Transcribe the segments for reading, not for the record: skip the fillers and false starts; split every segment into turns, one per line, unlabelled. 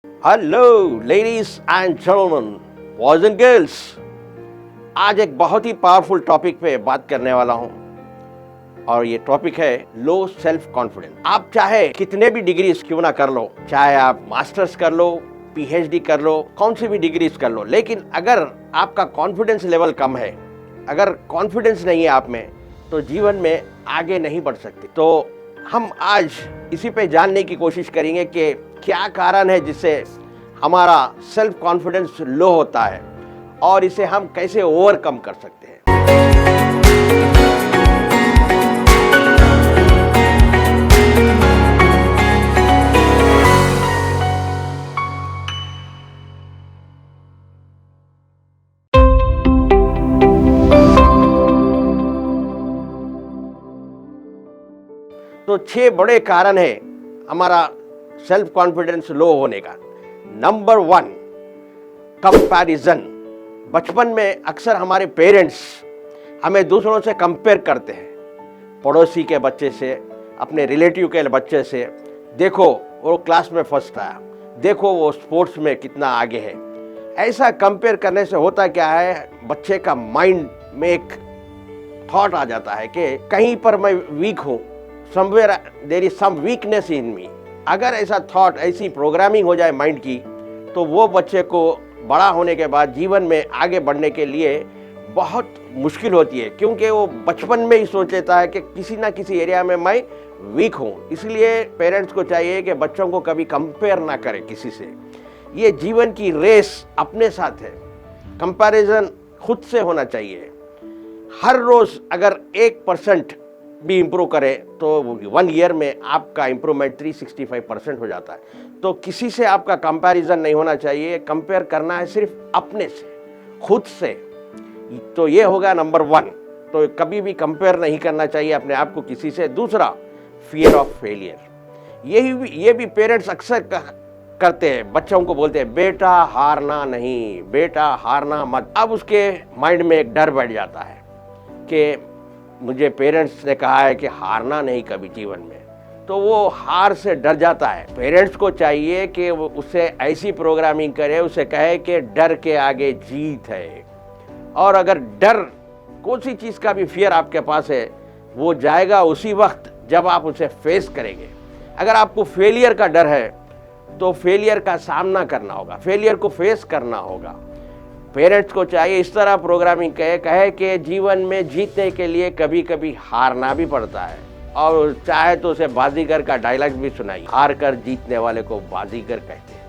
Hello ladies and gentleman, boys and girls. आज एक बहुत ही पावरफुल टॉपिक पे बात करने वाला हूं और ये टॉपिक है लो सेल्फ कॉन्फिडेंस। आप चाहे कितने भी डिग्रीज क्यों ना कर लो, चाहे आप मास्टर्स कर लो, पीएचडी कर लो, कौन सी भी डिग्रीज कर लो, लेकिन अगर आपका कॉन्फिडेंस लेवल कम है, अगर कॉन्फिडेंस नहीं है आप में, तो जीवन में आगे नहीं बढ़ सकते। तो हम आज इसी पे जानने की कोशिश करेंगे कि क्या कारण है जिससे हमारा सेल्फ कॉन्फिडेंस लो होता है और इसे हम कैसे ओवरकम कर सकते हैं। तो 6 बड़े कारण है हमारा सेल्फ कॉन्फिडेंस लो होने का। Number 1, comparison. बचपन में अक्सर हमारे पेरेंट्स हमें दूसरों से कंपेयर करते हैं, पड़ोसी के बच्चे से, अपने रिलेटिव के बच्चे से। देखो वो क्लास में फर्स्ट आया, देखो वो स्पोर्ट्स में कितना आगे है। ऐसा कंपेयर करने से होता क्या है, बच्चे का माइंड में एक थॉट आ जाता है कि कहीं पर मैं वीक हूँ, somewhere there is some weakness in me. अगर ऐसा थॉट, ऐसी प्रोग्रामिंग हो जाए माइंड की, तो वो बच्चे को बड़ा होने के बाद जीवन में आगे बढ़ने के लिए बहुत मुश्किल होती है, क्योंकि वो बचपन में ही सोच लेता है कि किसी ना किसी एरिया में मैं वीक हूँ। इसलिए पेरेंट्स को चाहिए कि बच्चों को कभी कंपेयर ना करें किसी से। ये जीवन की रेस अपने साथ है, कंपैरिजन खुद से होना चाहिए। हर रोज़ अगर 1% भी इम्प्रूव करें तो 1 ईयर में आपका इम्प्रूवमेंट 365% हो जाता है। तो किसी से आपका कंपैरिजन नहीं होना चाहिए, कंपेयर करना है सिर्फ अपने से, खुद से। तो ये होगा नंबर 1। तो कभी भी कंपेयर नहीं करना चाहिए अपने आप को किसी से। दूसरा, फियर ऑफ फेलियर। ये भी पेरेंट्स अक्सर करते हैं, बच्चों को बोलते हैं बेटा हारना नहीं, बेटा हारना मत। अब उसके माइंड में एक डर बैठ जाता है कि मुझे पेरेंट्स ने कहा है कि हारना नहीं कभी जीवन में, तो वो हार से डर जाता है। पेरेंट्स को चाहिए कि वो उसे ऐसी प्रोग्रामिंग करे, उसे कहे कि डर के आगे जीत है। और अगर डर, कौन सी चीज़ का भी फियर आपके पास है, वो जाएगा उसी वक्त जब आप उसे फेस करेंगे। अगर आपको फेलियर का डर है तो फेलियर का सामना करना होगा, फेलियर को फेस करना होगा। पेरेंट्स को चाहिए इस तरह प्रोग्रामिंग कहे कि जीवन में जीतने के लिए कभी कभी हारना भी पड़ता है, और चाहे तो उसे बाजीगर का डायलॉग भी सुनाइए, हार कर जीतने वाले को बाजीगर कहते हैं।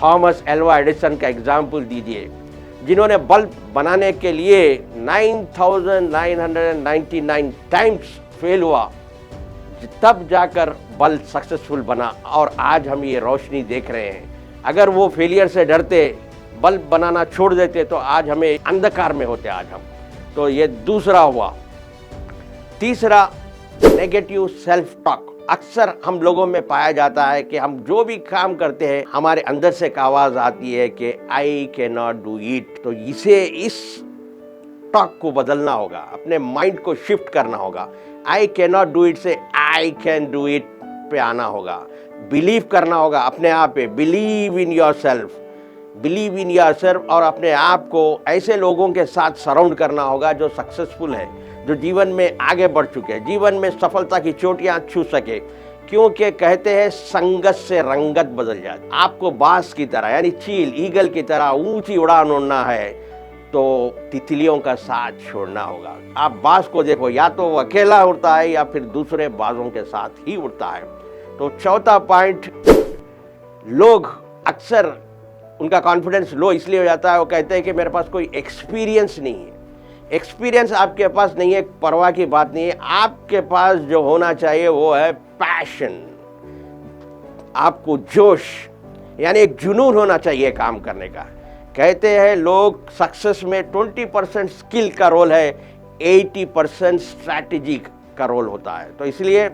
थॉमस एल्वा एडिसन का एग्जाम्पल दीजिए, जिन्होंने बल्ब बनाने के लिए 9999 टाइम्स फेल हुआ, तब जाकर बल्ब सक्सेसफुल बना, और आज हम ये रोशनी देख रहे हैं। अगर वो फेलियर से डरते, बल्ब बनाना छोड़ देते, तो आज हमें अंधकार में होते आज हम। तो ये दूसरा हुआ। तीसरा, नेगेटिव सेल्फ टॉक। अक्सर हम लोगों में पाया जाता है कि हम जो भी काम करते हैं, हमारे अंदर से एक आवाज आती है कि I can not do it. तो इस टॉक को बदलना होगा, अपने माइंड को शिफ्ट करना होगा। I can not do it से आई कैन डू इट पे आना होगा। बिलीव करना होगा अपने आप पे, believe in your self, believe in yourself. और अपने आप को ऐसे लोगों के साथ सराउंड करना होगा जो सक्सेसफुल है, जो जीवन में आगे बढ़ चुके हैं, जीवन में सफलता की चोटियां छू सके। क्योंकि कहते हैं संगत से रंगत बदल जाती। आपको बांस की तरह, यानी चील, ईगल की तरह ऊंची उड़ान उड़ना है तो तितलियों का साथ छोड़ना होगा। आप बांस को देखो, या तो वो अकेला उड़ता है या फिर दूसरे बाजों के साथ ही उड़ता है। तो चौथा पॉइंट, लोग अक्सर उनका कॉन्फिडेंस लो इसलिए हो जाता है, वो कहते हैं कि मेरे पास कोई एक्सपीरियंस नहीं है। एक्सपीरियंस आपके पास नहीं है, परवाह की बात नहीं है। आपके पास जो होना चाहिए वो है पैशन। आपको जोश, यानी एक जुनून होना चाहिए काम करने का। कहते हैं लोग, सक्सेस में 20% स्किल का रोल है, 80% स्ट्रैटेजी का रोल होता है। तो इसलिए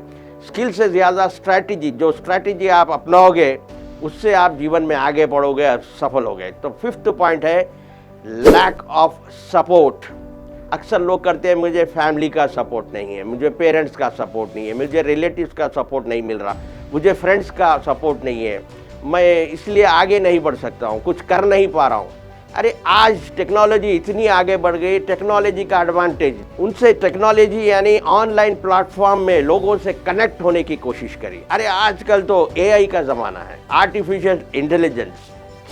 स्किल से ज़्यादा स्ट्रैटेजी, जो स्ट्रैटेजी आप अपनाओगे उससे आप जीवन में आगे बढ़ोगे और सफल होगे। तो 5th पॉइंट है लैक ऑफ सपोर्ट। अक्सर लोग करते हैं मुझे फैमिली का सपोर्ट नहीं है, मुझे पेरेंट्स का सपोर्ट नहीं है, मुझे रिलेटिव्स का सपोर्ट नहीं मिल रहा, मुझे फ्रेंड्स का सपोर्ट नहीं है, मैं इसलिए आगे नहीं बढ़ सकता हूँ, कुछ कर नहीं पा रहा हूँ। अरे आज टेक्नोलॉजी इतनी आगे बढ़ गई, टेक्नोलॉजी का एडवांटेज, उनसे टेक्नोलॉजी यानी ऑनलाइन प्लेटफॉर्म में लोगों से कनेक्ट होने की कोशिश करी। अरे आजकल तो एआई का ज़माना है, आर्टिफिशियल इंटेलिजेंस,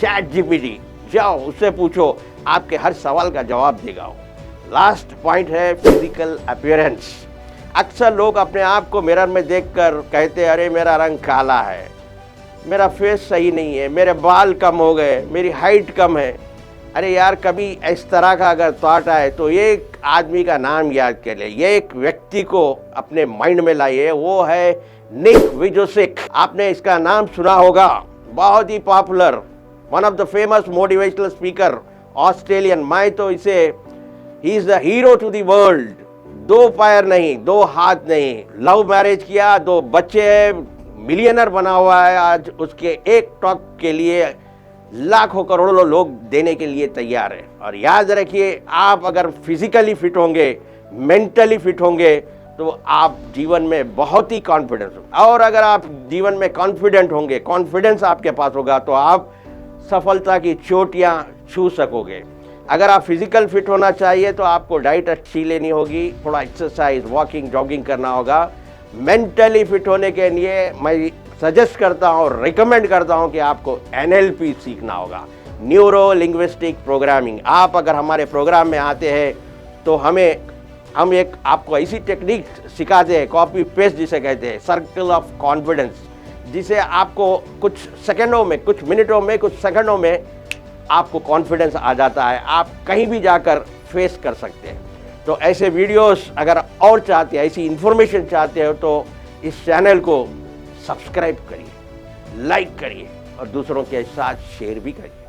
चैट जीपीटी, जाओ उससे पूछो, आपके हर सवाल का जवाब देगा। लास्ट पॉइंट है फिजिकल अपीयरेंस। अक्सर लोग अपने आप को मिरर में देखकर कहते हैं अरे मेरा रंग काला है, मेरा फेस सही नहीं है, मेरे बाल कम हो गए, मेरी हाइट कम है। अरे यार, कभी इस तरह का अगर थॉट आए तो एक आदमी का नाम याद कर ले, ये एक व्यक्ति को अपने माइंड में लाइए, वो है निक विजोसिक। आपने इसका नाम सुना होगा, बहुत ही popular, one of the famous motivational speaker, Australian. मैं तो इसे ही is the hero to the world. 2 पैर नहीं, 2 हाथ नहीं, लव मैरिज किया, 2 बच्चे हैं, मिलियनर बना हुआ है। आज उसके एक टॉक के लिए लाखों करोड़ों लोग देने के लिए तैयार है। और याद रखिए, आप अगर फिजिकली फिट होंगे, मेंटली फिट होंगे, तो आप जीवन में बहुत ही कॉन्फिडेंस हो। और अगर आप जीवन में कॉन्फिडेंट होंगे, कॉन्फिडेंस आपके पास होगा, तो आप सफलता की चोटियां छू सकोगे। अगर आप फिजिकल फिट होना चाहिए तो आपको डाइट अच्छी लेनी होगी, थोड़ा एक्सरसाइज, वॉकिंग, जॉगिंग करना होगा। मेंटली फिट होने के लिए मैं सजेस्ट करता हूँ और रिकमेंड करता हूँ कि आपको NLP सीखना होगा, न्यूरो लिंग्विस्टिक प्रोग्रामिंग। आप अगर हमारे प्रोग्राम में आते हैं तो हम एक आपको ऐसी टेक्निक सिखाते हैं, कॉपी पेस्ट जिसे कहते हैं, सर्कल ऑफ कॉन्फिडेंस, जिसे आपको कुछ सेकंडों में, कुछ मिनटों में, कुछ सेकंडों में आपको कॉन्फिडेंस आ जाता है। आप कहीं भी जाकर फेस कर सकते हैं। तो ऐसे वीडियोस अगर और चाहते हैं, ऐसी इन्फॉर्मेशन चाहते हो, तो इस चैनल को सब्सक्राइब करिए, लाइक करिए और दूसरों के साथ शेयर भी करिए।